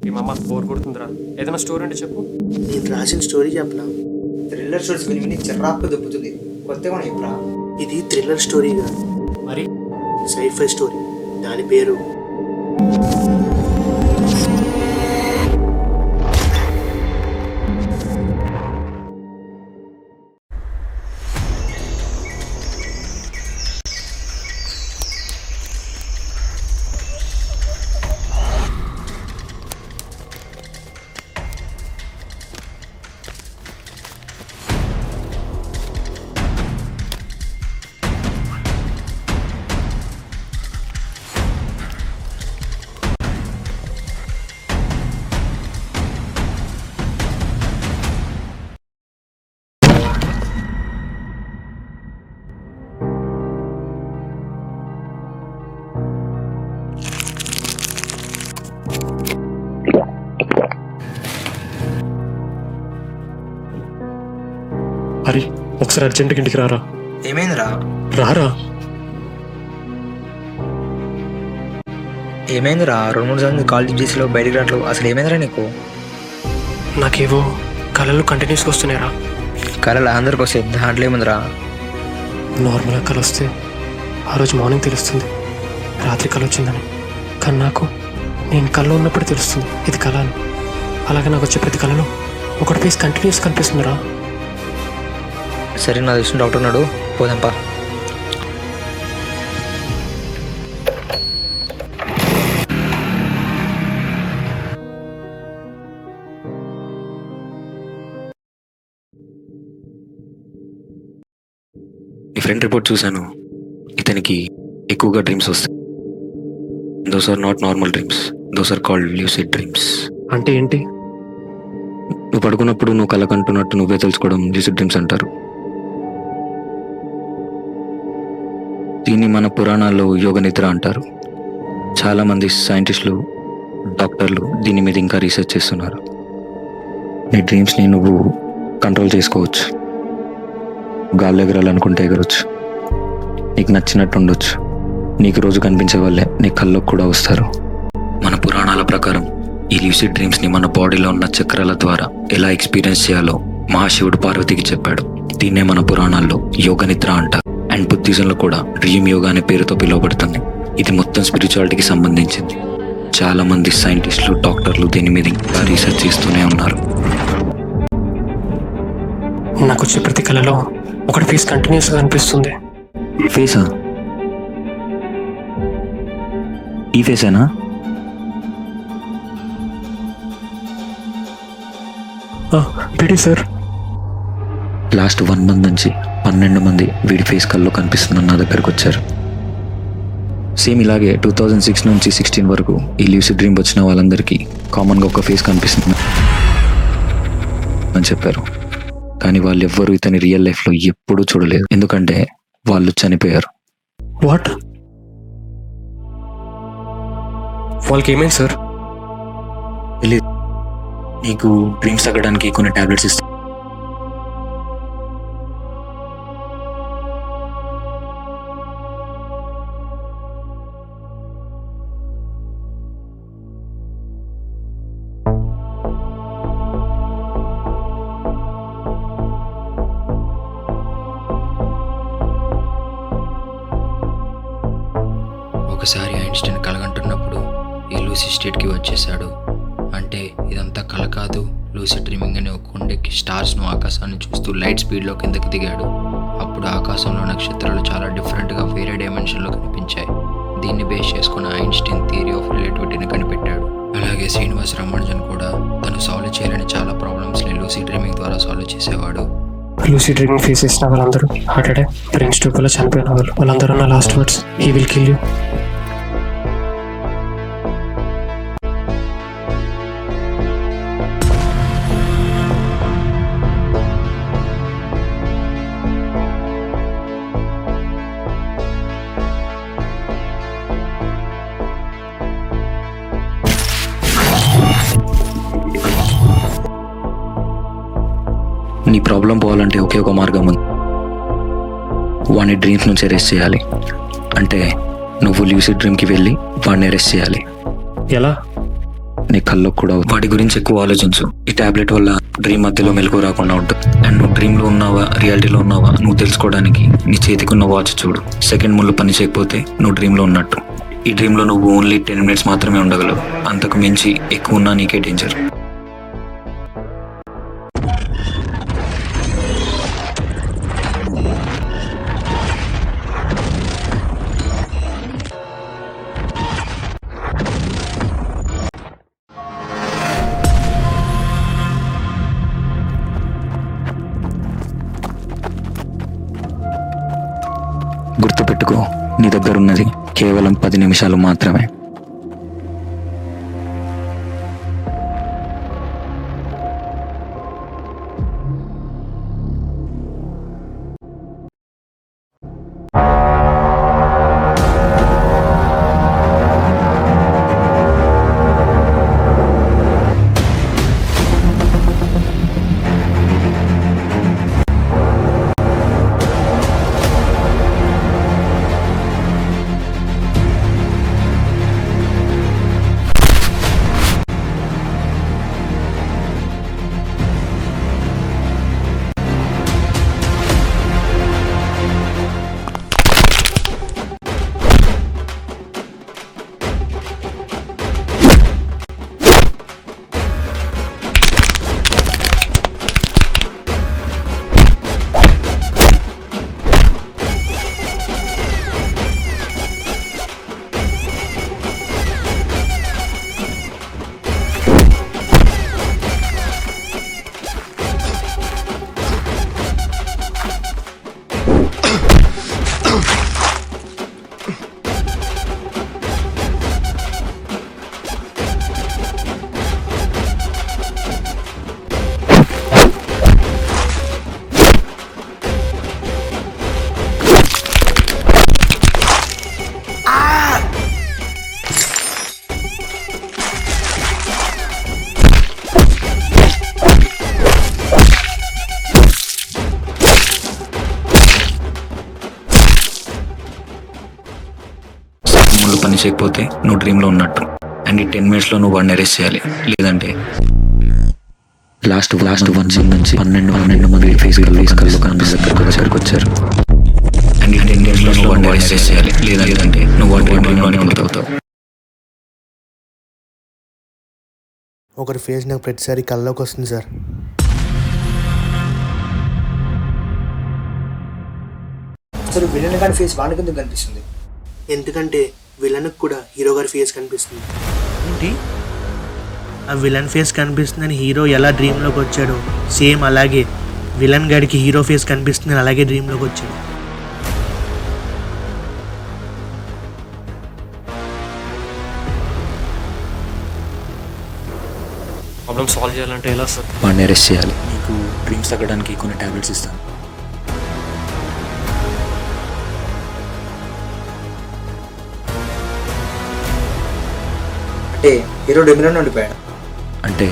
ఏమమ్మా బోర్ కొడుతుందిరా, ఏదైనా స్టోరీ అంటే చెప్పు. నేను రాసిన స్టోరీ చెప్పనా? థ్రిల్లర్ స్టోరీస్ విని విని చిరాకు దొబ్బుతుంది. కొత్తగా చెప్పరా. ఇది థ్రిల్లర్ స్టోరీ కాదు, మరి సైఫై స్టోరీ. దాని పేరు హరి, ఒకసారి అర్జెంట్గా ఇంటికి రారా. ఏమైందిరా? రారా. ఏమైందిరా? 2-3 సార్లు కాల్ చేసిలో బయటికి రావట్లేదు. అసలు ఏమైందిరా నీకు? నాకేవో కళలు కంటిన్యూస్గా వస్తున్నాయిరా. కళలు అందరికి వస్తాయి, దాంట్లో ఏముందిరా? నార్మల్గా కళ వస్తే ఆ రోజు మార్నింగ్ తెలుస్తుంది రాత్రి కళ వచ్చిందని. కానీ నాకు నేను కళలో ఉన్నప్పుడు తెలుస్తుంది ఇది కళ అని. అలాగే నాకు వచ్చే ప్రతి కళలో ఒకటి ఫేస్ కంటిన్యూస్ కనిపిస్తుందిరా. సరే, నా తెలిసిన డాక్టర్ ఉన్నాడు, పోదాంపా. మీ ఫ్రెండ్ రిపోర్ట్ చూశాను. ఇతనికి ఎక్కువగా డ్రీమ్స్ వస్తాయి. Those are not normal dreams, those are called lucid dreams. అంటే ఏంటి? నువ్వు పడుకున్నప్పుడు నువ్వు కల కంటున్నట్టు నువ్వే తెలుసుకోవడం ల్యూసిడ్ డ్రీమ్స్ అంటారు. దీన్ని మన పురాణాల్లో యోగ నిద్ర అంటారు. చాలామంది సైంటిస్టులు, డాక్టర్లు దీని మీద ఇంకా రీసెర్చ్ చేస్తున్నారు. నీ డ్రీమ్స్ని నువ్వు కంట్రోల్ చేసుకోవచ్చు. గాల్లో ఎగరాలనుకుంటే ఎగరొచ్చు, నీకు నచ్చినట్టు ఉండొచ్చు. నీకు రోజు కనిపించే వాళ్ళే నీ కల్లోకి కూడా వస్తారు. మన పురాణాల ప్రకారం ఈ ల్యూసిడ్ డ్రీమ్స్ని మన బాడీలో ఉన్న చక్రాల ద్వారా ఎలా ఎక్స్పీరియన్స్ చేయాలో మహాశివుడు పార్వతికి చెప్పాడు. దీన్నే మన పురాణాల్లో యోగ నిద్ర అంటారు. అండ్ బుద్ధిజంలో కూడా డ్రీమ్ యోగా అనే పేరుతో పిలువబడుతుంది. ఇది మొత్తం స్పిరిచువాలిటీకి సంబంధించింది. చాలా మంది సైంటిస్టులు, డాక్టర్లు దీని మీద ఇంకా రీసెర్చ్ చేస్తూనే ఉన్నారు. నాకు వచ్చే ప్రతి కళలో ఒకటి ఫేస్ కంటిన్యూస్గా కనిపిస్తుంది. ఫేసా? ఈ ఫేసేనా? పెడి సార్. లాస్ట్ 1 month నుంచి 12 మంది వీడి ఫేస్ కల్లో కనిపిస్తుందని నా దగ్గరకు వచ్చారు. సేమ్ ఇలాగే 2006 నుంచి 16 వరకు ఈ ల్యూసిడ్ డ్రీమ్ వచ్చిన వాళ్ళందరికీ కామన్గా ఒక ఫేస్ కనిపిస్తుంది అని చెప్పారు. కానీ వాళ్ళు ఎవ్వరూ ఇతని రియల్ లైఫ్లో ఎప్పుడూ చూడలేదు, ఎందుకంటే వాళ్ళు చనిపోయారు. వాట్? వాళ్ళకి ఏమైంది సార్? తెలీదు. నీకు డ్రీమ్స్ తగ్గడానికి కొన్ని టాబ్లెట్స్ ఇస్తాను. ఒకసారి ఐన్స్టైన్ కలగంటున్నప్పుడు ఈ లూసిడ్ స్టేట్కి వచ్చేసాడు. అంటే ఇదంతా కల కాదు, లూసిడ్ డ్రీమింగ్ అనే ఒక కొండెక్కి స్టార్స్ను, ఆకాశాన్ని చూస్తూ లైట్ స్పీడ్లో కిందకి దిగాడు. అప్పుడు ఆకాశంలో నక్షత్రాలు చాలా డిఫరెంట్గా వేరే డైమెన్షన్లో కనిపించాయి. దీన్ని బేస్ చేసుకున్న ఐన్స్టైన్ థియరీ ఆఫ్ రిలేటివిటీని కనిపెట్టాడు. అలాగే శ్రీనివాస్ రామానుజన్ కూడా తను సాల్వ్ చేయలేని చాలా ప్రాబ్లమ్స్ని లూసిడ్ డ్రీమింగ్ ద్వారా సాల్వ్ చేసేవాడు. లూసిడ్ డ్రీమింగ్ ఫేస్ చేసిన వాళ్ళందరూ హార్ట్ అటాక్, బ్రెయిన్ స్ట్రోక్ వల్ల చనిపోయిన వాళ్ళు. వాళ్ళందరూ నా last words, he will kill you. నీ ప్రాబ్లం పోవాలంటే ఒకే ఒక మార్గం ఉంది. వాడిని డ్రీమ్స్ నుంచి అరెస్ట్ చేయాలి. అంటే నువ్వు లూసిడ్ డ్రీమ్కి వెళ్ళి వాడిని అరెస్ట్ చేయాలి. ఎలా? నీ కల్లో కూడా వాడి గురించి ఎక్కువ ఆలోచించు. ఈ టాబ్లెట్ వల్ల డ్రీమ్ మధ్యలో మెలకు రాకుండా ఉంటుంది. అండ్ నువ్వు డ్రీమ్లో ఉన్నావా రియాలిటీలో ఉన్నావా నువ్వు తెలుసుకోవడానికి నీ చేతికి ఉన్న వాచ్ చూడు. సెకండ్ ముళ్ళు పని చేయకపోతే నువ్వు డ్రీమ్లో ఉన్నట్టు. ఈ డ్రీమ్లో నువ్వు ఓన్లీ 10 minutes మాత్రమే ఉండగలవు. అంతకు మించి ఎక్కువ ఉన్నా నీకే డేంజర్. గుర్తుపెట్టుకో, నీ దగ్గర ఉన్నది కేవలం 10 నిమిషాలు మాత్రమే. పని చేయకపోతే నువ్వు డ్రీమ్లో ఉన్నట్టు. అండ్ ఈ 10 minutesలో నువ్వు వాడిని అరెస్ట్ చేయాలి. లేదంటే లాస్ట్ 1 సీన్ నుంచి 12 మంది ఫేస్ కళ్ళు దగ్గరకు వచ్చారు. అండ్ ఈ 10 minutesలో నువ్వు వాడిని అరెస్ట్ చేయాలి. లేదంటే నువ్వు వాడి డ్రీమ్లోనే ఉండిపోతావు. ఒకరి ఫేస్ నాకు ప్రతిసారి కల్లోకి వస్తుంది సార్. అసలు విలన్ గారి ఫేస్ వానికి ఎందుకు కనిపిస్తుంది? ఎందుకంటే విలన్కి కూడా హీరో గారి ఫేస్ కనిపిస్తుంది. ఏంటి ఆ విలన్ ఫేస్ కనిపిస్తుందని హీరో ఎలా డ్రీమ్లోకి వచ్చాడో సేమ్ అలాగే విలన్ గాడికి హీరో ఫేస్ కనిపిస్తుందని అలాగే డ్రీమ్లోకి వచ్చాడు. ప్రాబ్లమ్ సాల్వ్ చేయాలంటే ఎలా సార్? వాడిని అరెస్ట్ చేయాలి. నీకు డ్రీమ్స్ తగ్గడానికి కొన్ని టాబ్లెట్స్ ఇస్తాను. అంటే హీరో డెమిలోనే ఉండిపోయాడు. అంటే